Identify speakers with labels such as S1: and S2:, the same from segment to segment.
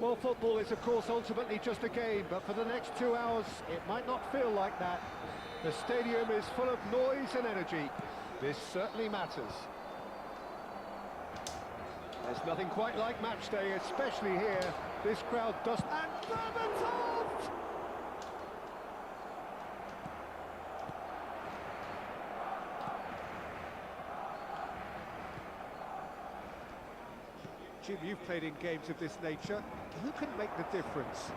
S1: Well, football is, of course, ultimately just a game, but for the next 2 hours, it might not feel like that. The stadium is full of noise and energy. This certainly matters. There's nothing quite like match day, especially here. This crowd does... And Berbatov! Jim, you've played in games of this nature. Who can make the difference?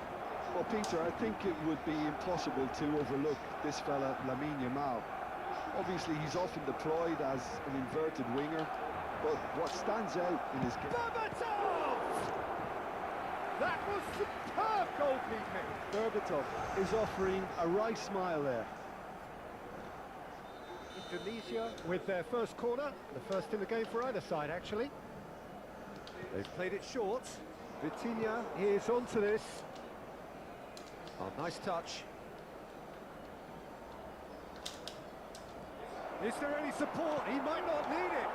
S2: Well, Peter, I think it would be impossible to overlook this fella, Lamine Yamal. Obviously, he's often deployed as an inverted winger, but what stands out in his game...
S1: Berbatov! That was superb goalkeeping!
S2: Berbatov is offering a wry smile there.
S1: Indonesia with their first corner, the first in the game for either side, actually. They've played it short. Vitinha is onto this. Oh, nice touch. Is there any support? He might not need it.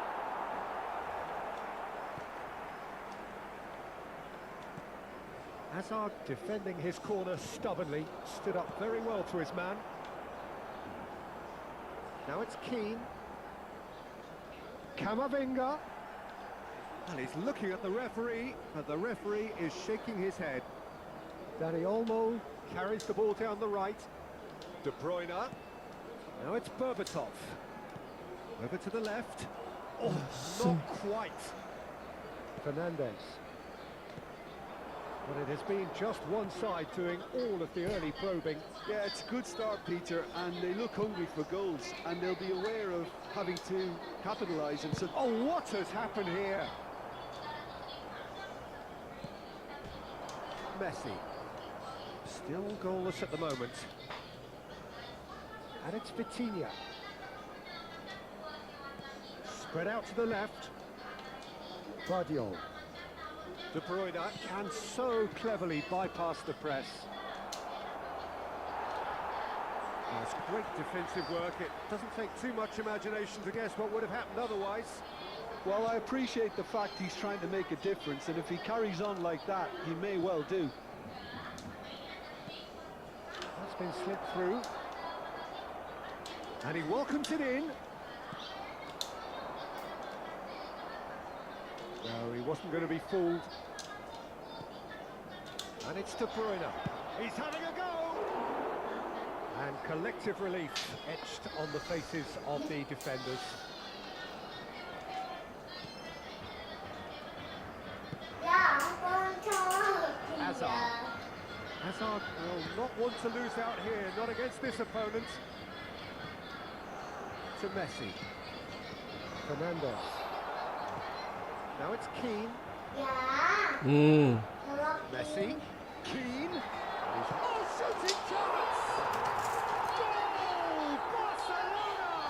S1: Hazard defending his corner stubbornly, stood up very well to his man. Now it's Keane. Camavinga. And he's looking at the referee, but the referee is shaking his head. Dani Olmo carries the ball down the right. De Bruyne. Now it's Berbatov. Over to the left. Oh, not quite. Fernandez. But it has been just one side doing all of the early probing.
S2: Yeah, it's a good start, Peter, and they look hungry for goals, and they'll be aware of having to capitalise. And so,
S1: oh, what has happened here? Messi. Still goalless at the moment. And it's Vitinha. Spread out to the left. Guardiola. De Bruyne can so cleverly bypass the press. That's great defensive work. It doesn't take too much imagination to guess what would have happened otherwise.
S2: well, I appreciate the fact he's trying to make a difference, and if he carries on like that, he may well do.
S1: That's been slipped through. And he welcomes it in. No, he wasn't going to be fooled. And it's De Bruyne. He's having a go! And collective relief etched on the faces of the defenders. Hazard will not want to lose out here, not against this opponent. To Messi. Fernandez. Now it's Keane. Messi. Keane. Oh, shooting chance! Goal! Barcelona!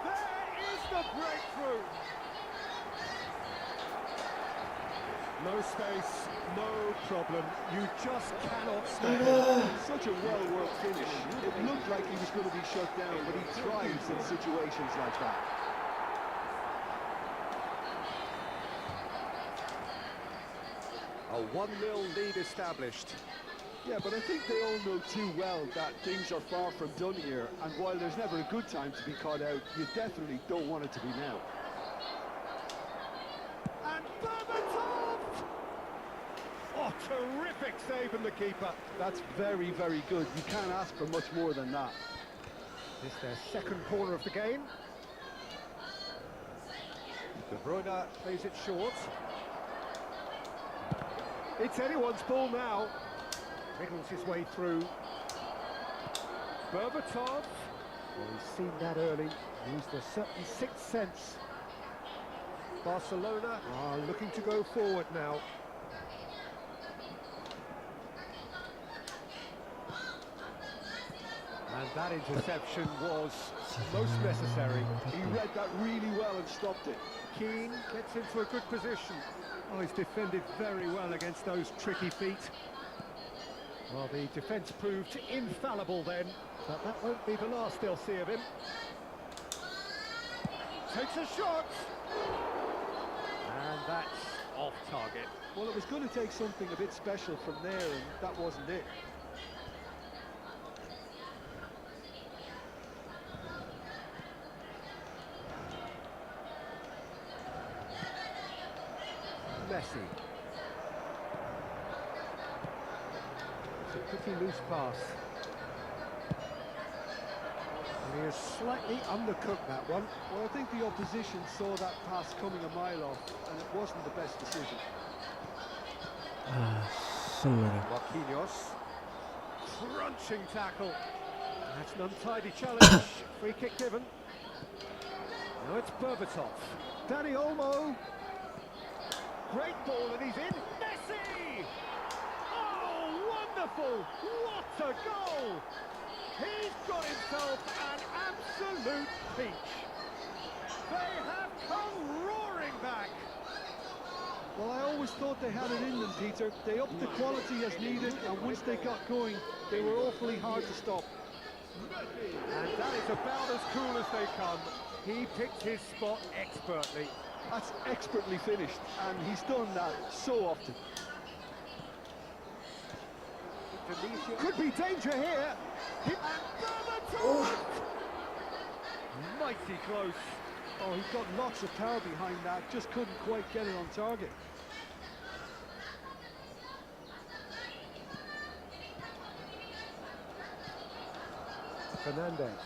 S1: There is the breakthrough! No space, no problem. You just cannot stand it.
S2: Such a well-worked finish. It looked like he was going to be shut down, but he thrives in situations like that.
S1: A 1-0 lead established.
S2: Yeah, but I think they all know too well that things are far from done here, and while there's never a good time to be caught out, you definitely don't want it to be now.
S1: And Berbatov! Oh, terrific save in the keeper.
S2: That's very, very good. You can't ask for much more than that.
S1: This is their second corner of the game. De Bruyne plays it short. It's anyone's ball now. Wriggles his way through. Berbatov. Well, he's seen that early. Used a certain sixth sense. Barcelona are looking to go forward now. And that interception was most necessary.
S2: He read that really well and stopped it.
S1: Keane gets into a good position. Oh, he's defended very well against those tricky feet. Well, the defence proved infallible then, but that won't be the last they'll see of him. Takes a shot! And that's off target.
S2: Well, it was going to take something a bit special from there, and that wasn't it.
S1: Messi. It's a pretty loose pass. And he has slightly undercooked that one.
S2: Well, I think the opposition saw that pass coming a mile off, and it wasn't the best decision.
S3: Sini.
S1: Marquinhos. Crunching tackle. That's an untidy challenge. Free kick given. Now it's Berbatov. Dani Olmo. Great ball, and he's in. Messi! Oh, wonderful! What a goal! He's got himself an absolute peach. They have come roaring back.
S2: Well, I always thought they had it in them, Peter. They upped the quality as needed, and once they got going, they were awfully hard to stop.
S1: And that is about as cool as they come. He picked his spot expertly.
S2: That's expertly finished, and he's done that so often.
S1: Could be danger here. And Berbatov! Mighty close.
S2: Oh, he's got lots of power behind that, just couldn't quite get it on target.
S1: Fernandez.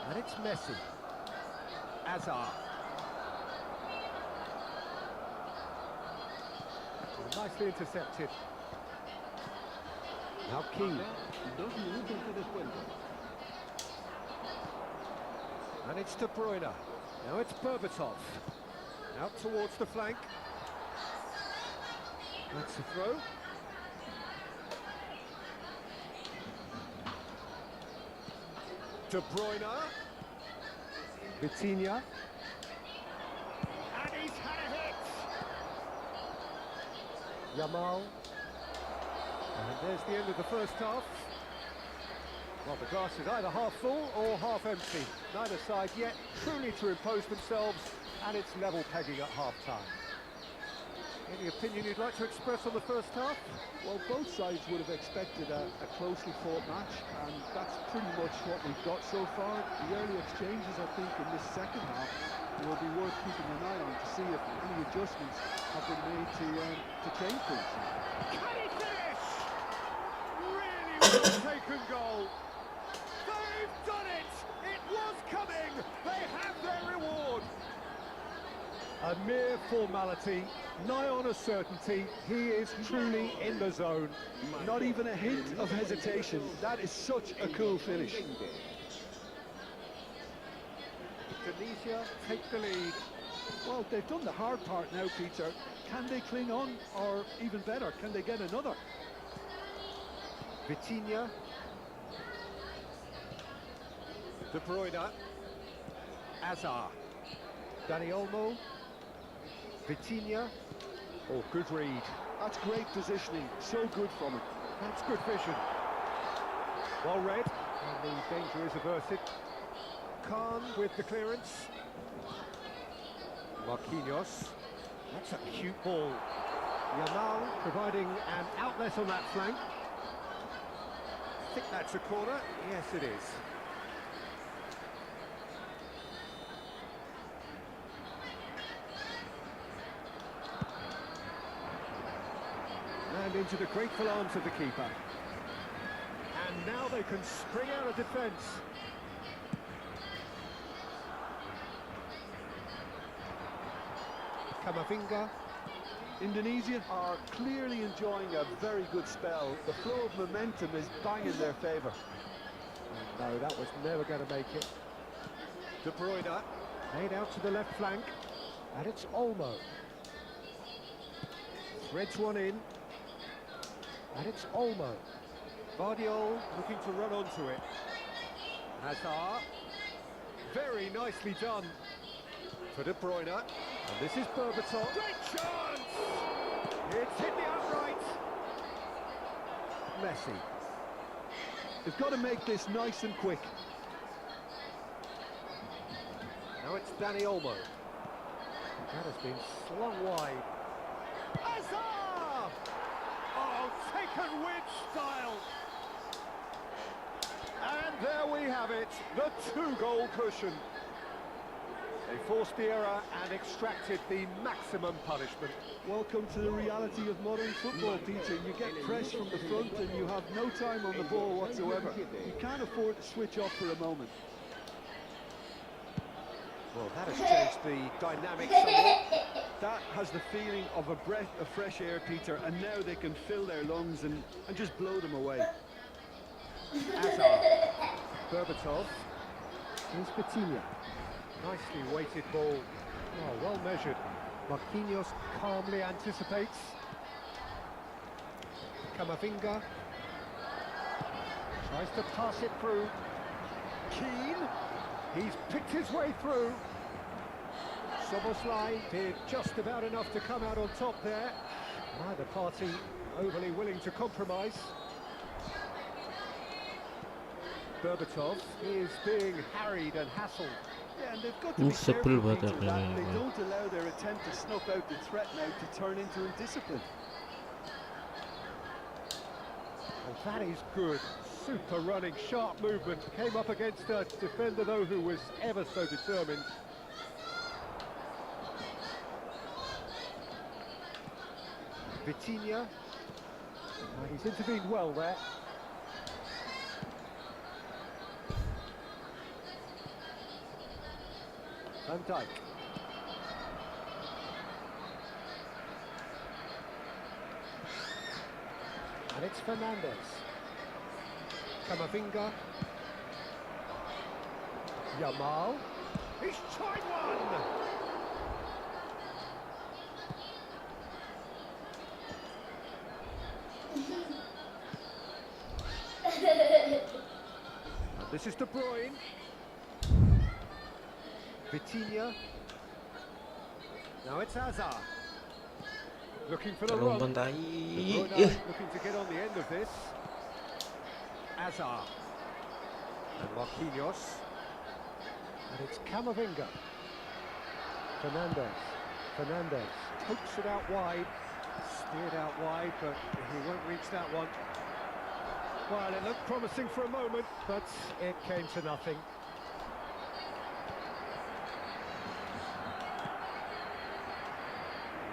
S1: And it's Messi. Hazard. Nicely intercepted. Now Key. And it's De Bruyne. Now it's Berbatov. Out towards the flank. That's a throw. De Bruyne. Vitinha. And he's had a hit. Yamal. And there's the end of the first half. Well, the glass is either half full or half empty. Neither side yet truly to impose themselves, and it's level pegging at half-time. Any opinion you'd like to express on the first half?
S2: Well, both sides would have expected a closely fought match, and that's pretty much what we've got so far. The early exchanges, I think, in this second half will be worth keeping an eye on to see if any adjustments have been made to change things.
S1: Can he finish? Really well taken goal. They've done it! It was coming! They have their reward! A mere formality, nigh on a certainty. He is truly in the zone.
S2: Not even a hint of hesitation. That is such a cool finish.
S1: Tunisia take the lead.
S2: Well, they've done the hard part now, Peter. Can they cling on, or even better, can they get another?
S1: Vitinha. De Bruyne. Hazard. Dani Olmo. Vitinha. Oh, good read.
S2: That's great positioning. So good from it.
S1: That's good vision. Well read. And the danger is averted. Khan with the clearance. Marquinhos. That's a cute ball. Yamal providing an outlet on that flank. I think that's a corner. Yes, it is. And into the grateful arms of the keeper. And now they can spring out of defence. Camavinga.
S2: Indonesia are clearly enjoying a very good spell. The flow of momentum is bang in their favour.
S1: No, that was never going to make it. De Bruyne, made out to the left flank, and it's Olmo. Threads one in, and it's Olmo. Vardiol looking to run onto it. Hazard, very nicely done for De Bruyne. And this is Berbatov. Great chance! It's hit the upright. Messi.
S2: They've got to make this nice and quick.
S1: Now it's Dani Olmo. That has been slung wide. Hazard! Oh, taken with style. And there we have it, the two-goal cushion. They forced the error and extracted the maximum punishment.
S2: Welcome to the reality of modern football, Peter. You get pressed from the front and you have no time on the ball whatsoever. You can't afford to switch off for a moment.
S1: Well, that has changed the dynamic somewhat.
S2: That has the feeling of a breath of fresh air, Peter, and now they can fill their lungs and just blow them away.
S1: Hazard, Berbatov, here's Vitinha. Nicely weighted ball. Oh, well measured. Marquinhos calmly anticipates. Camavinga tries to pass it through. Keane, he's picked his way through. Soboslai did just about enough to come out on top there. Neither party overly willing to compromise. Berbatov is being harried and hassled.
S2: Yeah, and they've got to be careful, Peter, that they don't allow their attempt to snuff out the threat now to turn into indiscipline.
S1: Well, that is good. Super running, sharp movement. Came up against a defender, though, who was ever so determined. Vitinha. He's intervened well there. Van Dijk. And it's Fernandez. Camavinga. Yamal. He's tried one! And this is De Bruyne. Vitinha. Now it's Hazard. Looking for the run. De Bruyne looking to get on the end of this. Hazard. And Marquinhos. And it's Camavinga. Fernandez pokes it out wide. Steered out wide, but he won't reach that one. Well, it looked promising for a moment, but it came to nothing.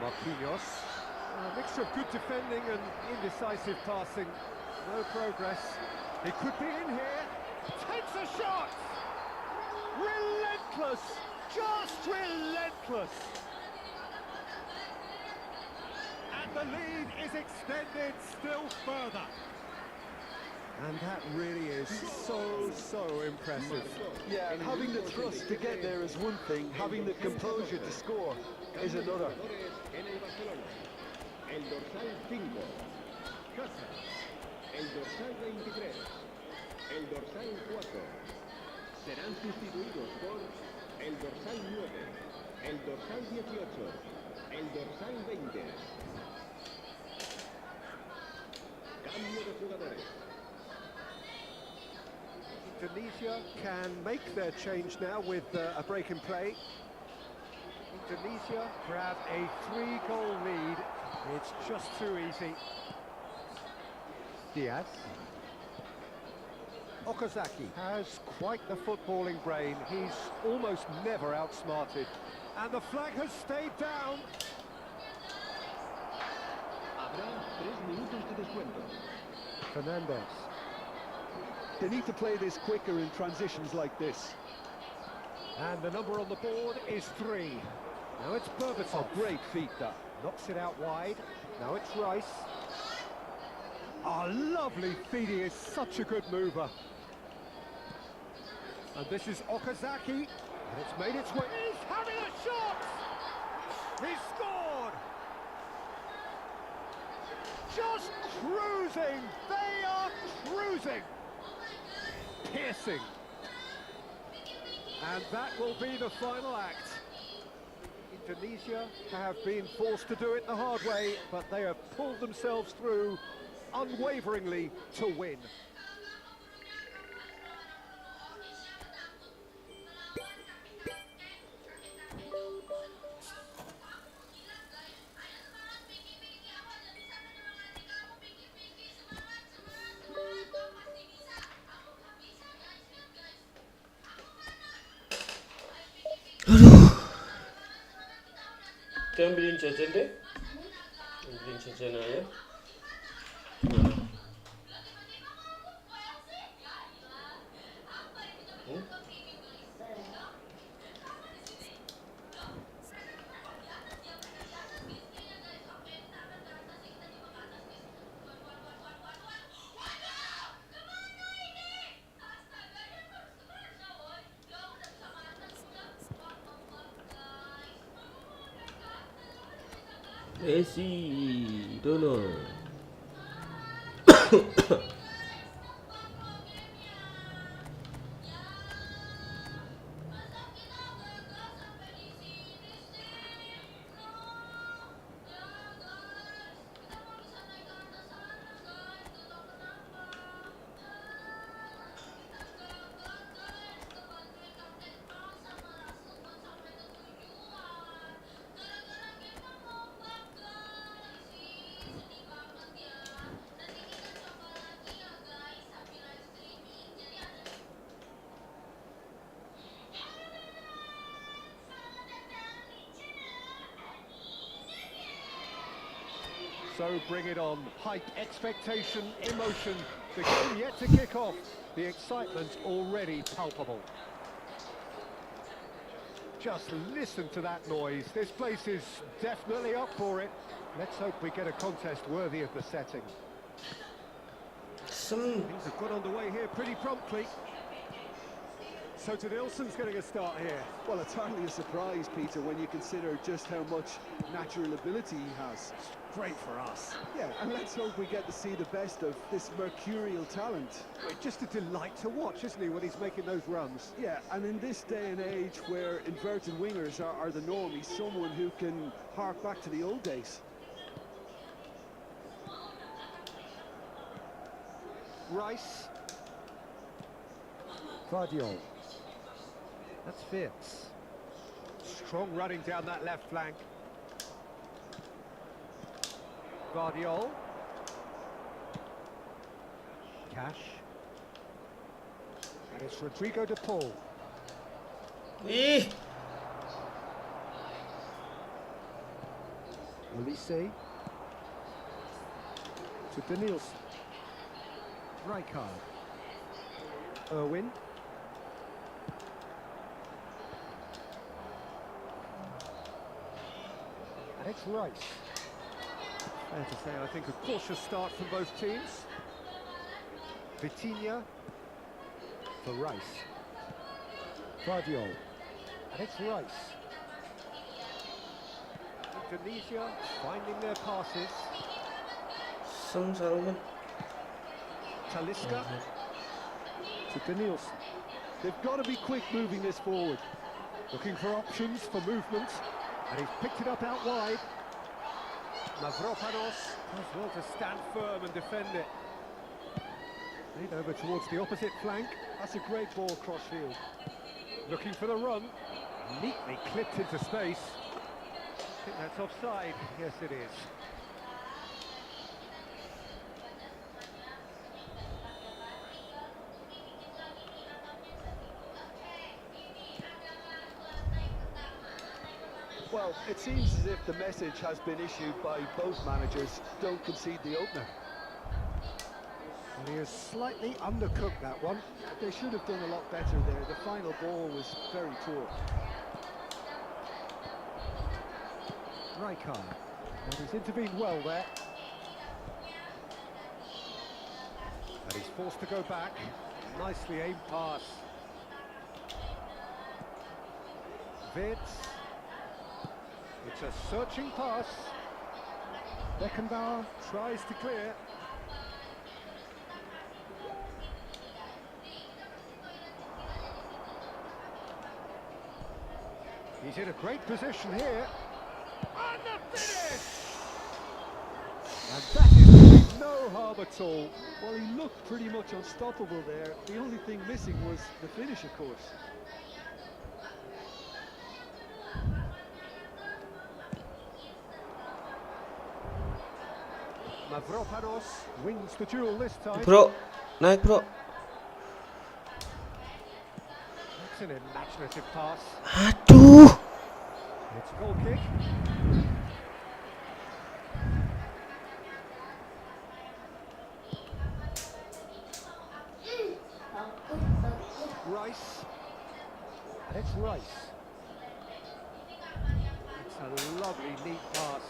S1: Marquinhos, a mixture of good defending and indecisive passing. No progress. He could be in here. Takes a shot! Relentless! Just relentless! And the lead is extended still further. And that really is so impressive.
S2: Yeah, and having the thrust to get there is one thing, having the composure to score is another.
S3: El dorsal 5, Casa. El dorsal 23, el dorsal 4. Serán sustituidos por el dorsal 9, el dorsal 18, el dorsal 20. Cambio de jugadores.
S1: Indonesia can make their change now with a break in play. Indonesia grab a 3-goal lead. It's just too easy. Diaz. Okazaki has quite the footballing brain. He's almost never outsmarted. And the flag has stayed down.
S3: Habrá 3 minutos de descuento.
S1: Fernandez.
S2: They need to play this quicker in transitions like this.
S1: And the number on the board is 3. Now it's Berbatov.
S2: Oh, great feat, that.
S1: Knocks it out wide. Now it's Rice. Oh, lovely feet. He is such a good mover. And this is Okazaki. And it's made its way. He's having a shot! He scored! Just cruising! They are cruising! Piercing. And that will be the final act. Indonesia have been forced to do it the hard way, but they have pulled themselves through unwaveringly to win.
S4: Kita ambilin jajan deh. Ambilin jajan aja. Gimana? Messi, Donald.
S1: So bring it on. Hype, expectation, emotion. The game yet to kick off. The excitement already palpable. Just listen to that noise. This place is definitely up for it. Let's hope we get a contest worthy of the setting. Things have got underway here pretty promptly. So to Nilsson's getting a start here.
S2: Well, it's hardly a surprise, Peter, when you consider just how much natural ability he has.
S1: Great for us.
S2: Yeah, and let's hope we get to see the best of this mercurial talent.
S1: Well, just a delight to watch, isn't he, when he's making those runs?
S2: Yeah, and in this day and age where inverted wingers are the norm, he's someone who can hark back to the old days.
S1: Rice. Guardiol. That's Fitz. Strong running down that left flank. Guardiol. Cash. And it's Rodrigo de Paul.
S4: Ih,
S1: Olise. To Danielson. Rijkaard. Irwin. And it's Rice. Fair to say, I think, a cautious start from both teams. Vitinha for Rice. Guardiol. And it's Rice. Indonesia finding their passes.
S4: Saruman.
S1: Talisca to Danielson.
S2: They've got to be quick moving this forward.
S1: Looking for options for movement. And he's picked it up out wide. Mavropanos has well to stand firm and defend it. Lead over towards the opposite flank.
S2: That's a great ball cross field.
S1: Looking for the run. Neatly clipped into space. I think that's offside. Yes, it is.
S2: Well, it seems as if the message has been issued by both managers: don't concede the opener.
S1: And he has slightly undercooked that one.
S2: They should have done a lot better there. The final ball was very poor.
S1: Rijkaard. And he's intervened well there. And he's forced to go back. Nicely aimed pass. Vitz. It's a searching pass. Beckenbauer tries to clear. He's in a great position here. And the finish! And that is no harm at all.
S2: Well, he looked pretty much unstoppable there. The only thing missing was the finish, of course.
S1: Mavropanos wins the duel this time.
S4: bro, naik bro.
S1: It's an imaginative pass.
S4: Aduh.
S1: It's a goal kick. Rice. And it's Rice. It's a lovely, neat pass.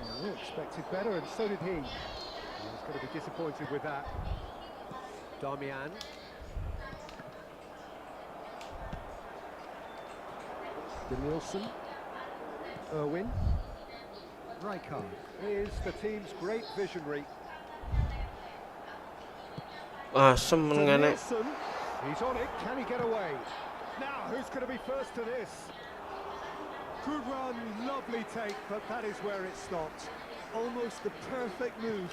S1: Oh, we expected better, and so did he. He's going to be disappointed with that. Darmian. Nielsen. Irwin. Rijkaard is the team's great visionary.
S4: Someone gonna.
S1: Nielsen. He's on it. Can he get away? Now, who's going to be first to this? Good run, lovely take, but that is where it stopped.
S2: Almost the perfect move.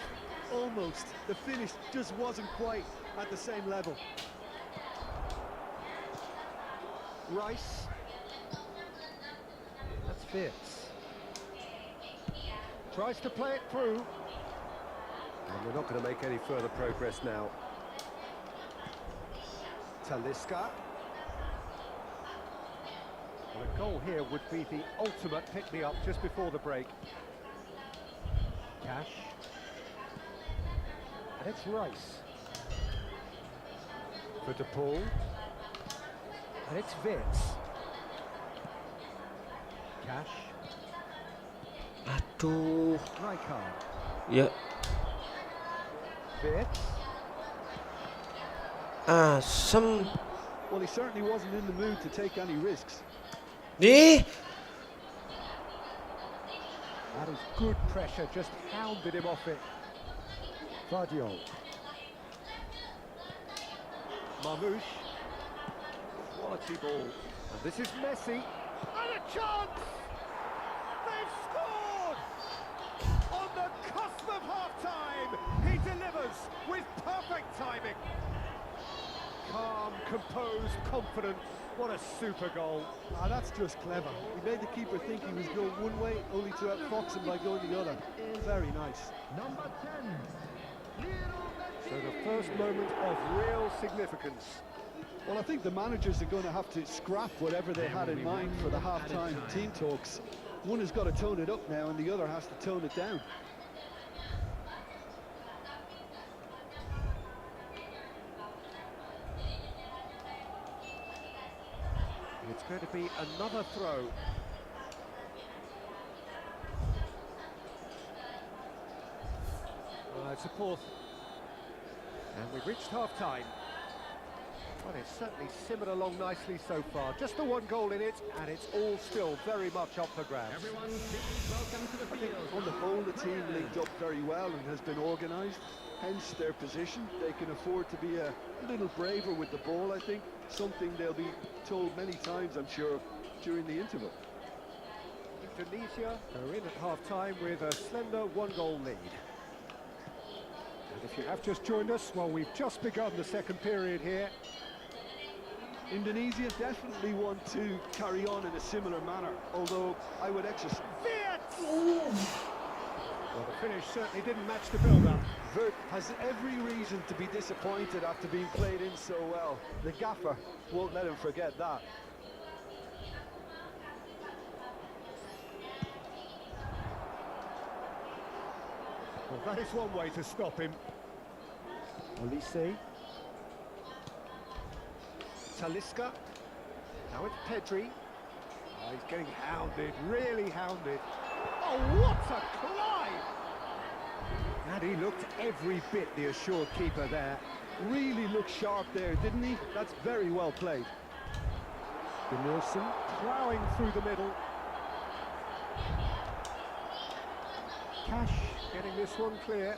S2: Almost. The finish just wasn't quite at the same level.
S1: Rice. That's Fitz. Tries to play it through. And we're not going to make any further progress now. Talisca. Well, a goal here would be the ultimate pick-me-up just before the break. Cash. And it's Rice. For De Paul. And it's Vitz. Cash.
S4: Aduh.
S1: Rijkaard.
S4: Ya.
S1: Vitz.
S4: Asem.
S2: Well, he certainly wasn't in the mood to take any risks.
S4: Deh.
S1: That is good pressure, just hounded him off it. Vardiol. Marmouche. Quality ball. And this is Messi. And a chance! They've scored! On the cusp of half-time, he delivers with perfect timing. Calm, composed, confident. What a super goal.
S2: That's just clever. He made the keeper think he was going one way, only to outfox him by going the other. Very nice.
S3: Number 10.
S1: So the first moment of real significance.
S2: Well, I think the managers are going to have to scrap whatever they had in mind for the half-time team talks. One has got to tone it up now, and the other has to tone it down.
S1: It's going to be another throw. It's a fourth. And we've reached half-time. Well, it's certainly simmered along nicely so far. Just the one goal in it, and it's all still very much up for grabs.
S3: Everyone, please welcome to the field.
S2: On the whole, the team linked up very well and has been organised. Hence their position. They can afford to be a little braver with the ball, I think. Something they'll be told many times, I'm sure, during the interval.
S1: Indonesia are in at half-time with a slender one-goal lead. And if you have just joined us, well, we've just begun the second period here.
S2: Indonesia definitely want to carry on in a similar manner, although I would exercise.
S1: Well, the finish certainly didn't match the build-up.
S2: Vert has every reason to be disappointed after being played in so well. The gaffer won't let him forget that.
S1: Well, that is one way to stop him. Olise. Talisca. Now it's Pedri. Oh, he's getting hounded, really hounded. Oh, what a climb! And he looked every bit the assured keeper there.
S2: Really looked sharp there, didn't he? That's very well played.
S1: Nielsen ploughing through the middle. Cash getting this one clear.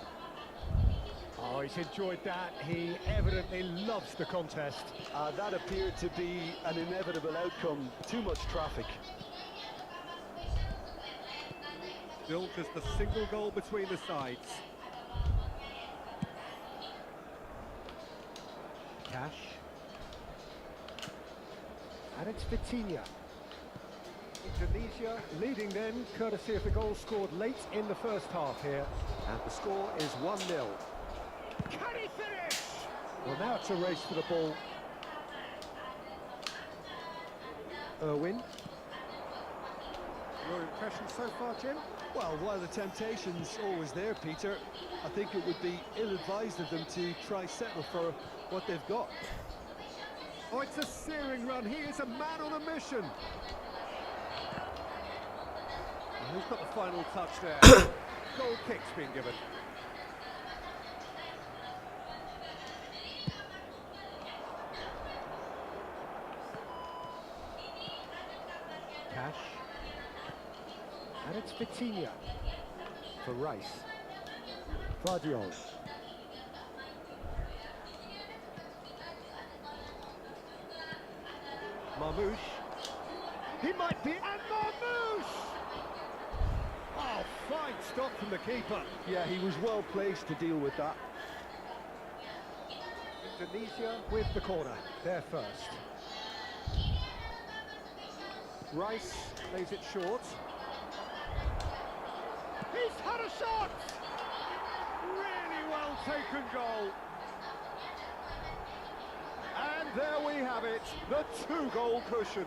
S1: Oh, he's enjoyed that. He evidently loves the contest.
S2: That appeared to be an inevitable outcome. Too much traffic.
S1: Still just a single goal between the sides. Cash. And it's Vitinha. Indonesia leading then, courtesy of the goal scored late in the first half here. And the score is 1-0. Can he finish? Well, now it's a race for the ball. Irwin. impressions so far, Jim?
S2: Well, while the temptation's always there, Peter, I think it would be ill-advised of them to try settle for what they've got.
S1: Oh, it's a searing run. He is a man on a mission. And who's got the final touch there? Goal kick's been given. Cash. And it's Vitinha for Rice. Vardiol. Marmouche. He might be, and Marmouche! Oh, fine stop from the keeper.
S2: Yeah, he was well placed to deal with that.
S1: Indonesia with the corner, there first. Rice plays it short. He's had a shot! Really well taken goal. And there we have it, the 2-goal cushion.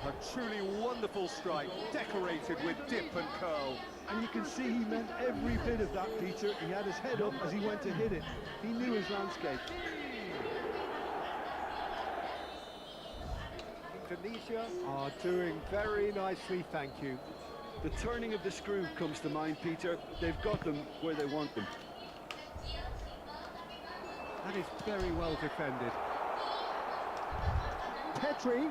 S1: A truly wonderful strike, decorated with dip and curl.
S2: And you can see he meant every bit of that, Peter. He had his head up as he went to hit it. He knew his landscape.
S1: Indonesia are doing very nicely, thank you.
S2: The turning of the screw comes to mind, Peter. They've got them where they want them.
S1: That is very well defended. Petri.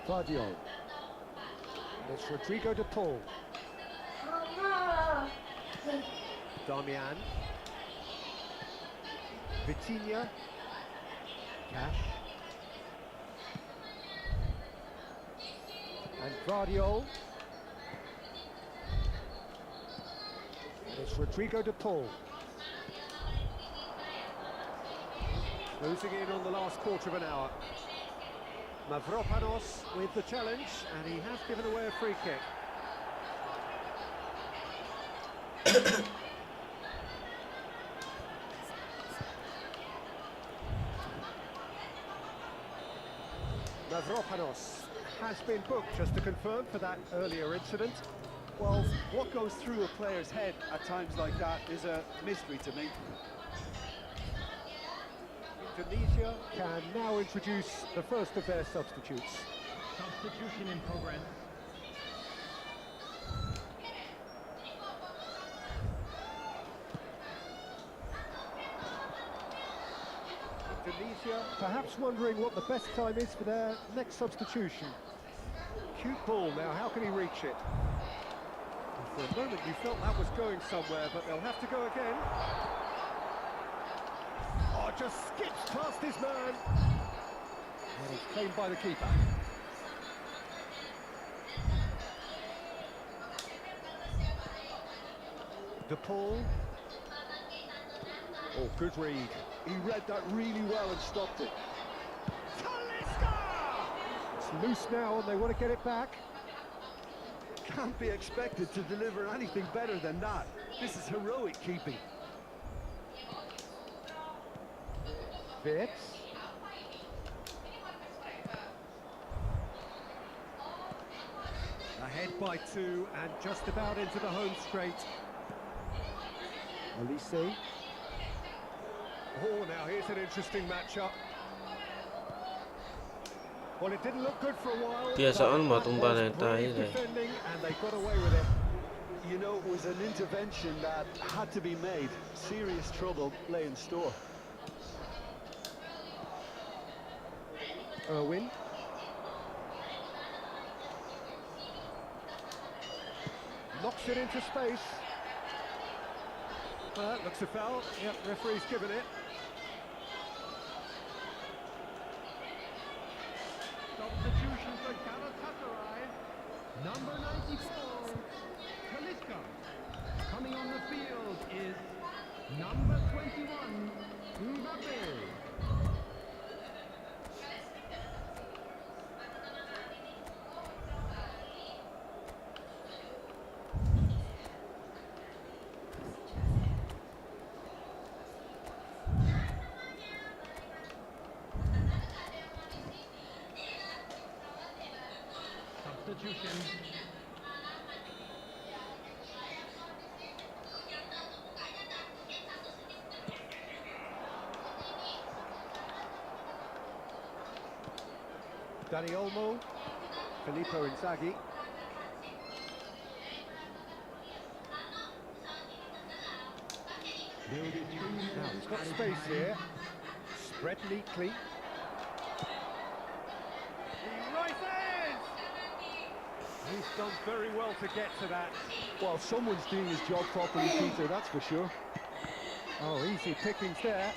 S1: Vardiol. And it's Rodrigo de Paul. Damian. Vitinha. Cash. And Vardiol. And it's Rodrigo de Paul. Closing in on the last quarter of an hour. Mavropanos with the challenge, and he has given away a free kick. Mavropanos has been booked, just to confirm, for that earlier incident.
S2: Well, what goes through a player's head at times like that is a mystery to me.
S1: Indonesia can now introduce the first of their substitutes.
S3: Substitution in progress.
S1: Indonesia perhaps wondering what the best time is for their next substitution. Cute ball now, how can he reach it? And for a moment you felt that was going somewhere, but they'll have to go again. Oh, just skips past his man. And it's claimed by the keeper. De Paul. Oh, good read.
S2: He read that really well and stopped it.
S1: It's loose now and they want to get it back.
S2: Can't be expected to deliver anything better than that. This is heroic keeping.
S1: Vitz. Ahead by 2 and just about into the home straight. Olise. Oh, now here's an interesting matchup. Well, it didn't look good for a while.
S4: Biasaan matumba na tayo eh.
S1: Defending, and they got away with it.
S2: You know, it was an intervention that had to be made. Serious trouble lay in store.
S1: Irwin. Knocks it into space. Looks a foul. Yep, referee's given it.
S3: Substitution for Galatasaray. Number 94, Talisca. Coming on the field is number 21, Mbappe. substitution.
S1: Dani Olmo, Filippo Inzaghi. Now he's got space here. Spread neatly. He rises! He's done very well to get to that.
S2: Well, someone's doing his job properly, Peter, that's for sure.
S1: Oh, easy pickings there.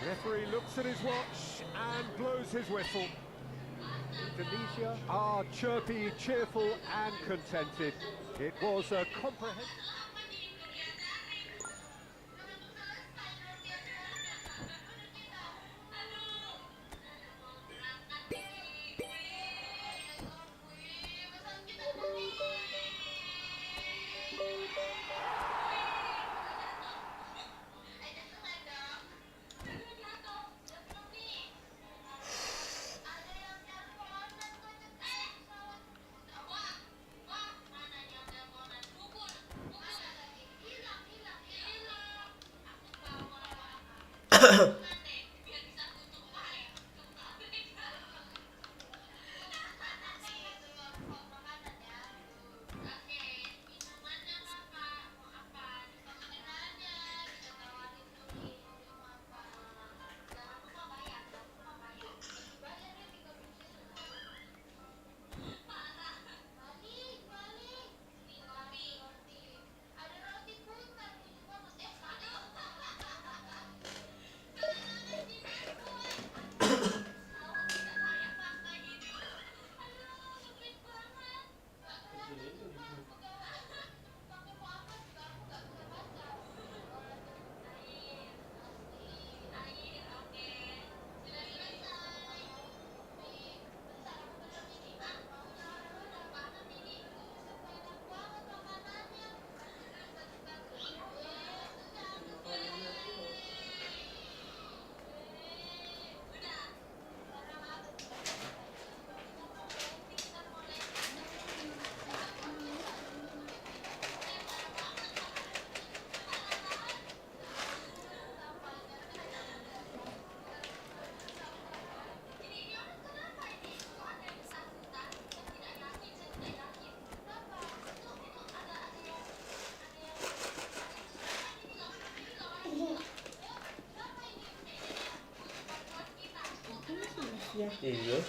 S1: The referee looks at his watch and blows his whistle. Indonesia are chirpy, cheerful and contented. It was a comprehensive...
S4: Iya.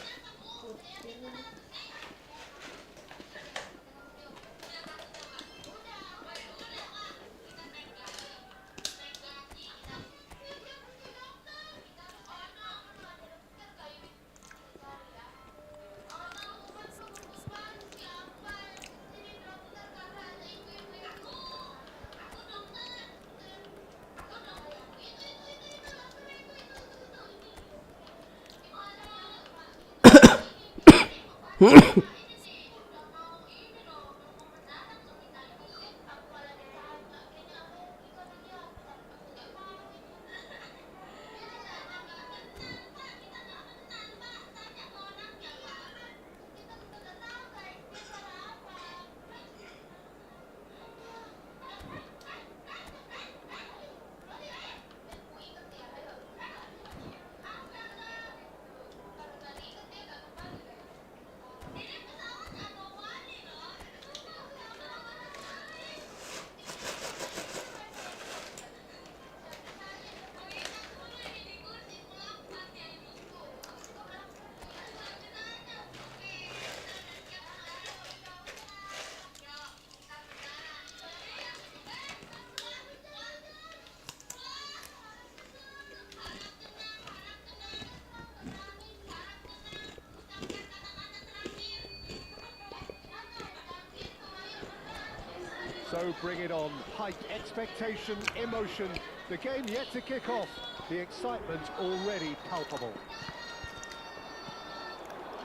S1: So bring it on. Height, expectation, emotion. The game yet to kick off. The excitement already palpable.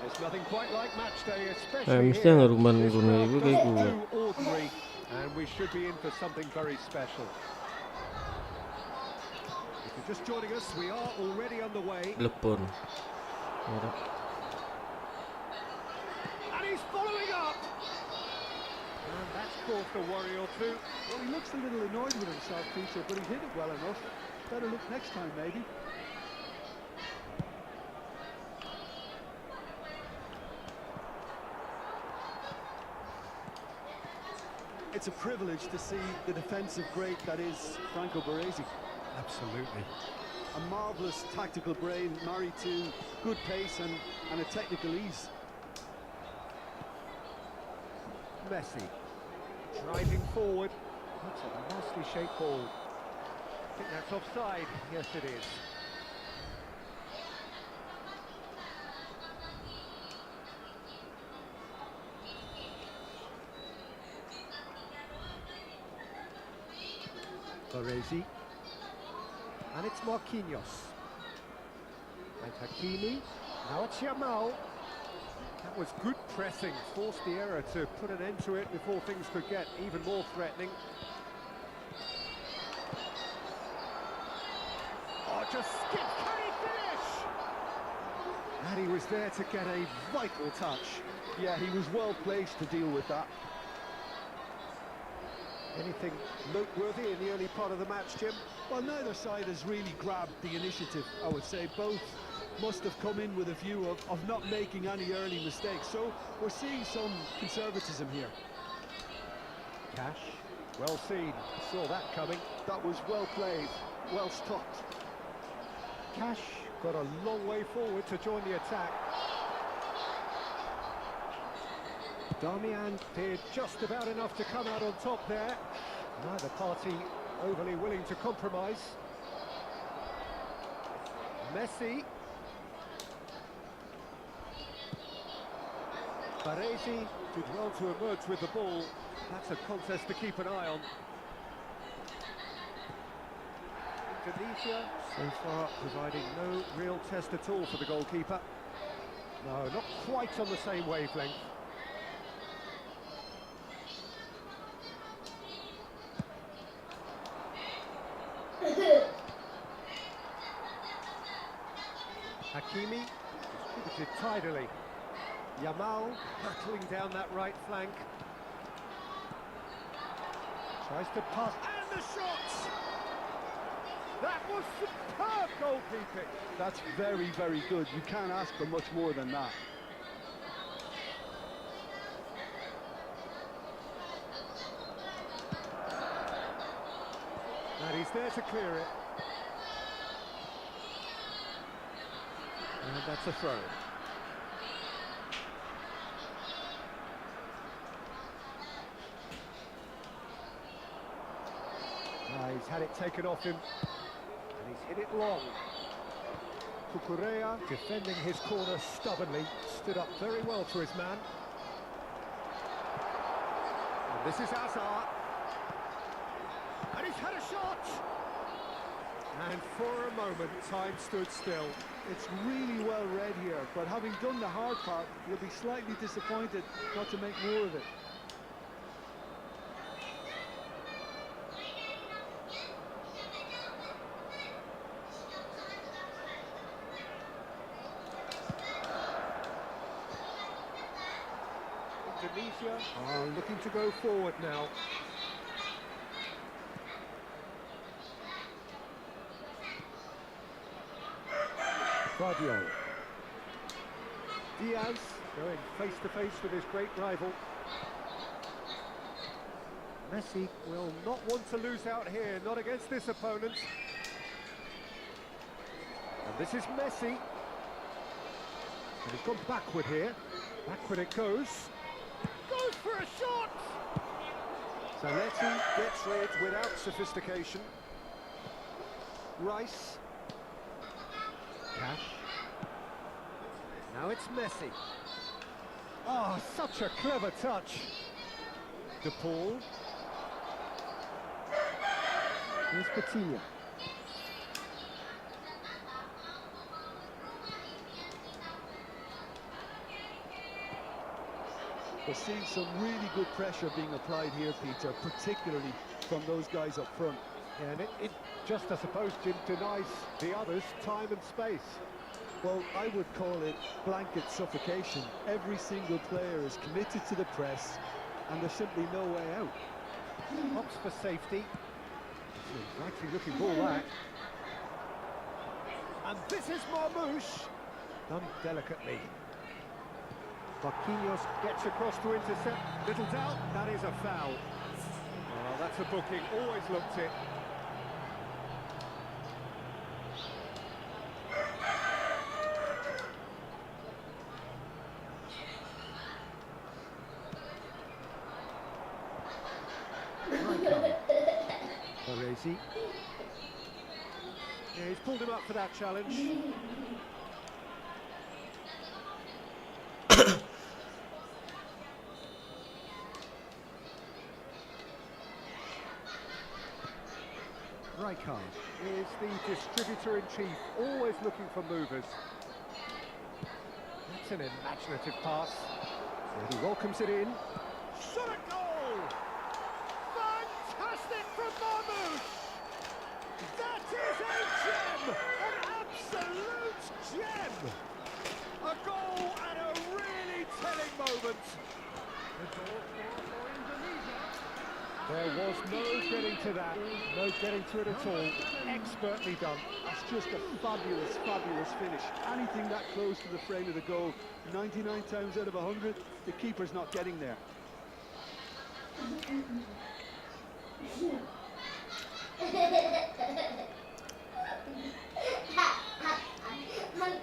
S1: There's nothing quite like match day, especially
S4: Mesti yang
S1: here.
S4: rumah
S1: This
S4: guna
S1: crowd
S4: ibu kayak
S1: not
S4: gue.
S1: too ordinary, and we should be in for something very special. If you're just joining us, we are already underway.
S4: Telepon.
S1: And he's following up! And that's caused a worry or two.
S2: Well, he looks a little annoyed with himself, Peter, but he hit it well enough. Better look next time, maybe. It's a privilege to see the defensive great that is Franco Baresi.
S1: Absolutely.
S2: A marvellous tactical brain married to good pace and a technical ease.
S1: Messi. Driving forward. That's a nicely shaped ball. I think that's offside. Yes, it is. Baresi. And it's Marquinhos. And Hakimi. Now it's Yamal. That was good pressing, forced the error to put an end to it before things could get even more threatening. Oh, just skipped, can he finish? And he was there to get a vital touch.
S2: Yeah, he was well placed to deal with that.
S1: Anything noteworthy in the early part of the match, Jim?
S2: Well, neither side has really grabbed the initiative, I would say. Both must have come in with a view of not making any early mistakes. So we're seeing some conservatism here.
S1: Cash, well seen, saw that coming.
S2: That was well played, well stopped.
S1: Cash got a long way forward to join the attack. Darmian did just about enough to come out on top there. Neither party overly willing to compromise. Messi. Baresi did well to emerge with the ball. That's a contest to keep an eye on. Indonesia, so far, providing no real test at all for the goalkeeper. No, not quite on the same wavelength. Hakimi distributed tidily. Yamal battling down that right flank. Tries to pass, and the shot! That was superb goalkeeping.
S2: That's very, very good. You can't ask for much more than that.
S1: And he's there to clear it. And that's a throw. He's had it taken off him, and he's hit it long. Cucurella, defending his corner stubbornly, stood up very well to his man. And this is Hazard. And he's had a shot! And for a moment, time stood still.
S2: It's really well read here, but having done the hard part, you'll be slightly disappointed not to make more of it.
S1: Indonesia are looking to go forward now. Guardiola. Diaz going face to face with his great rival. Messi will not want to lose out here, not against this opponent. And this is Messi. And he's gone backward here. Backward it goes. Goes for a shot! Zanetti gets rid without sophistication. Rice. Cash. Now it's Messi. Oh, such a clever touch. De Paul. Here's Coutinho.
S2: We're seeing some really good pressure being applied here, Peter, particularly from those guys up front.
S1: Yeah, and it just, I suppose, Jim, denies the others time and space.
S2: Well, I would call it blanket suffocation. Every single player is committed to the press, and there's simply no way out.
S1: Opts for safety. Rightly looking ball that. And this is Marmouche. Done delicately. Marquinhos gets across to intercept. Little doubt, that is a foul. Well, that's a booking, always looked it. Baresi. Yeah, he's pulled him up for that challenge. Rijkaard is the distributor-in-chief, always looking for movers. That's an imaginative pass. And he welcomes it in. Shot at goal! Fantastic from Marmouche! That is a gem! An absolute gem! A goal at a really telling moment. There was no getting to that, no getting to it at all. Expertly done.
S2: That's just a fabulous, fabulous finish. Anything that close to the frame of the goal, 99 times out of 100, the keeper's not getting there.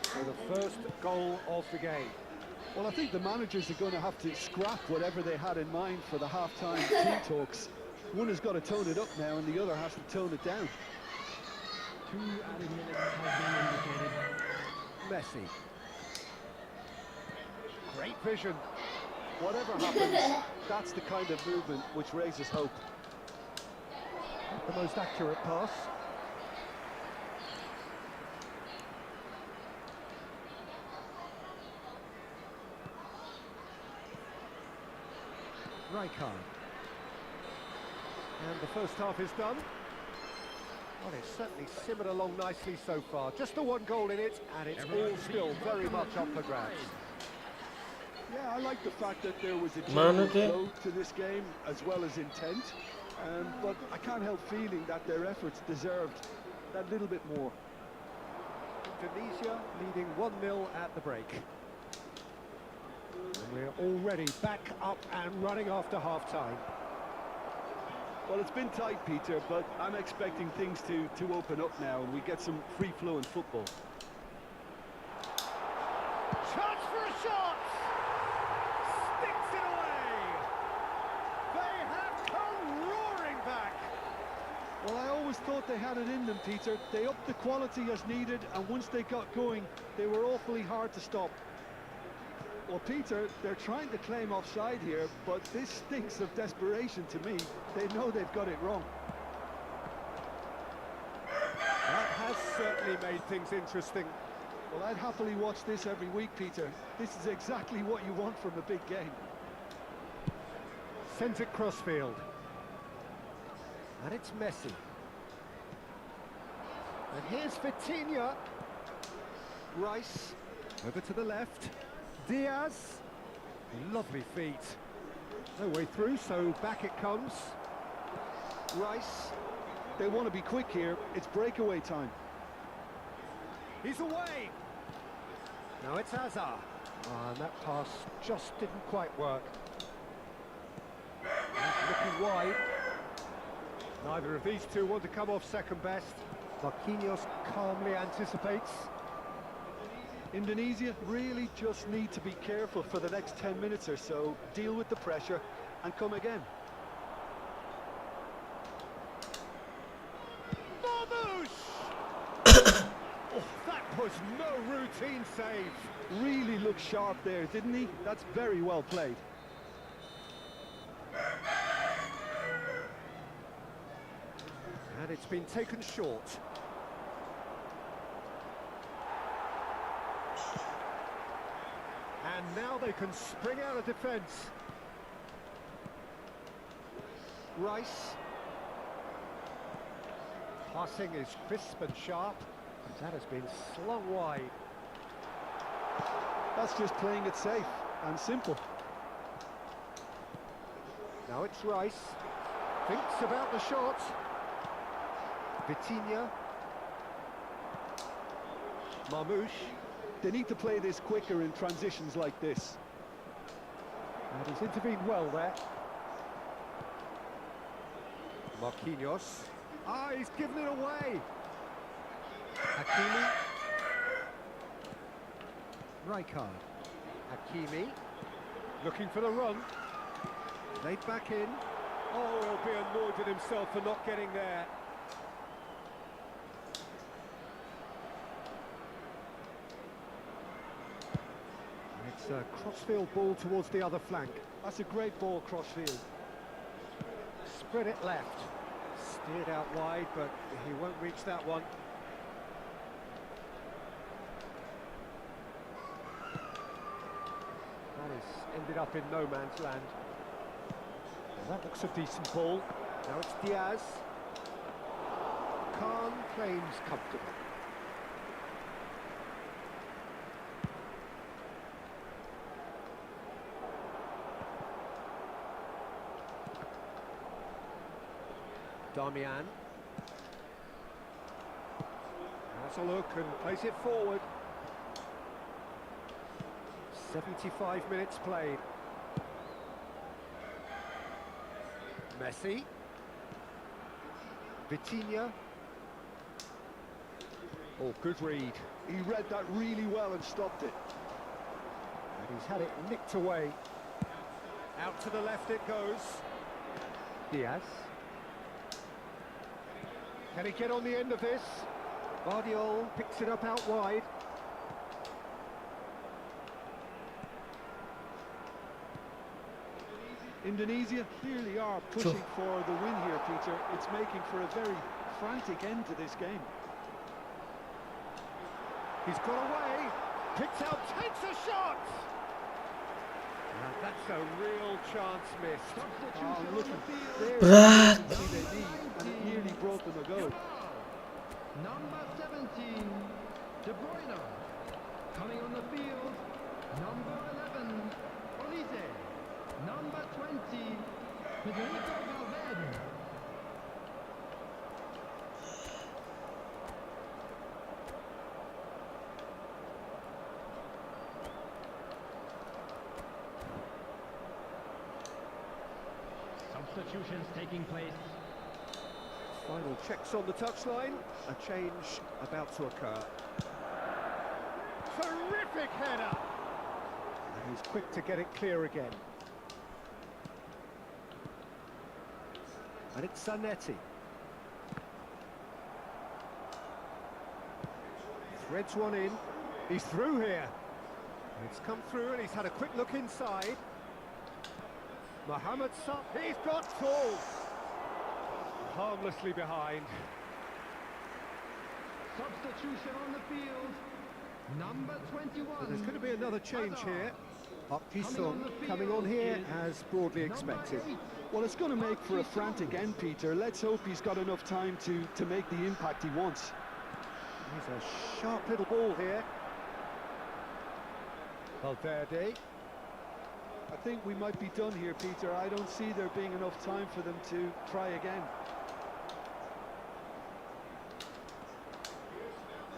S1: For the first goal of the game.
S2: Well, I think the managers are going to have to scrap whatever they had in mind for the half-time team talks. One has got to tone it up now, and the other has to tone it down.
S3: 2 added minutes have been indicated.
S1: Messi. Great vision.
S2: Whatever happens, that's the kind of movement which raises hope.
S1: Not the most accurate pass. Rijkaard. And the first half is done. Well, it's certainly simmered along nicely so far. Just the one goal in it, and it's all still very much up for grabs.
S2: Yeah, I like the fact that there was a genuine flow to this game, as well as intent. But I can't help feeling that their efforts deserved that little bit more.
S1: Indonesia leading 1-0 at the break. And we're already back up and running after half-time.
S2: Well, it's been tight, Peter, but I'm expecting things to open up now and we get some free-flowing football.
S1: Chance for a shot! Sticks it away! They have come roaring back!
S2: Well, I always thought they had it in them, Peter. They upped the quality as needed, and once they got going, they were awfully hard to stop. Well, Peter, they're trying to claim offside here, but this stinks of desperation to me. They know they've got it wrong.
S1: That has certainly made things interesting.
S2: Well, I'd happily watch this every week, Peter. This is exactly what you want from a big game.
S1: Sends it crossfield. And it's Messi. And here's Vitinha. Rice, over to the left. Diaz, lovely feet. No way through, so back it comes. Rice.
S2: They want to be quick here. It's breakaway time.
S1: He's away. Now it's Hazard. And that pass just didn't quite work. He's looking wide. Neither of these two want to come off second best. Marquinhos calmly anticipates.
S2: Indonesia really just need to be careful for the next 10 minutes or so, deal with the pressure and come again.
S1: Marmouche! Oh, that was no routine save.
S2: Really looked sharp there, didn't he? That's very well played.
S1: And it's been taken short. And now they can spring out of defence. Rice. Passing is crisp and sharp. And that has been slung wide.
S2: That's just playing it safe and simple.
S1: Now it's Rice. Thinks about the shot. Vitinha. Marmouche.
S2: They need to play this quicker in transitions like this.
S1: And he's intervened well there. Marquinhos. Ah, he's given it away. Hakimi. Rijkaard. Hakimi. Looking for the run. Laid back in. Oh, he'll be annoyed at himself for not getting there. It's a crossfield ball towards the other flank.
S2: That's a great ball crossfield.
S1: Spread it left. Steered out wide, but he won't reach that one. That has ended up in no man's land. Well, that looks a decent ball. Now it's Diaz. Khan claims comfortable. Darmian. Has a look and plays it forward. 75 minutes played. Messi. Vitinha. Oh, good read.
S2: He read that really well and stopped it.
S1: And he's had it nicked away. Out to the left it goes. Diaz. Can he get on the end of this? Guardiola picks it up out wide.
S2: Indonesia clearly are pushing for the win here, Peter. It's making for a very frantic end to this game.
S1: He's got away, picks out, takes a shot! Now that's a real chance missed.
S2: Oh, look,
S4: Brad.
S2: and it nearly brought them a goal.
S3: Number 17, De Bruyne. Coming on the field, number 11, Olise. Number 20, Federico Valverde. Substitutions taking place.
S1: Final checks on the touchline, a change about to occur. Terrific header! And he's quick to get it clear again. And it's Zanetti. Threads one in. He's through here. It's come through and he's had a quick look inside. Mohamed Salah, he's got tools. Harmlessly behind.
S3: Substitution on the field, number 21.
S1: But there's going to be another change here. Park-Ji-sung coming on here as broadly expected.
S2: Well, it's going to make for a frantic end, Peter. Let's hope he's got enough time to make the impact he wants.
S1: Here's a sharp little ball here. Valverde.
S2: I think we might be done here, Peter. I don't see there being enough time for them to try again.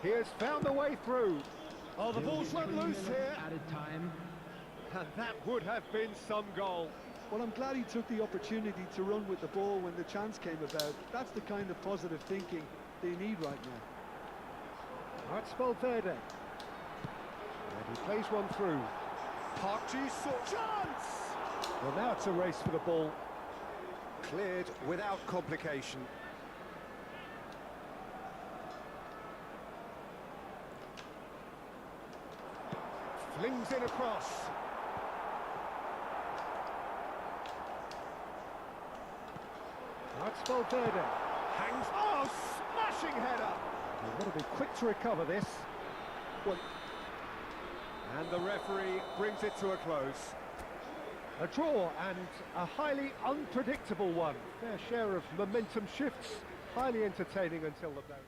S1: He has found a way through. Oh, the ball's let loose here.
S3: Added time.
S1: And that would have been some goal.
S2: Well, I'm glad he took the opportunity to run with the ball when the chance came about. That's the kind of positive thinking they need right now.
S1: That's Valverde. And he plays one through. Park-Ji-sung. Chance! Well, now it's a race for the ball. Cleared without complication. Flings in across. That's Valverde. Hangs. Oh, smashing header! You've got to be quick to recover this. Well, and the referee brings it to a close. A draw and a highly unpredictable one. Fair share of momentum shifts. Highly entertaining until the bell.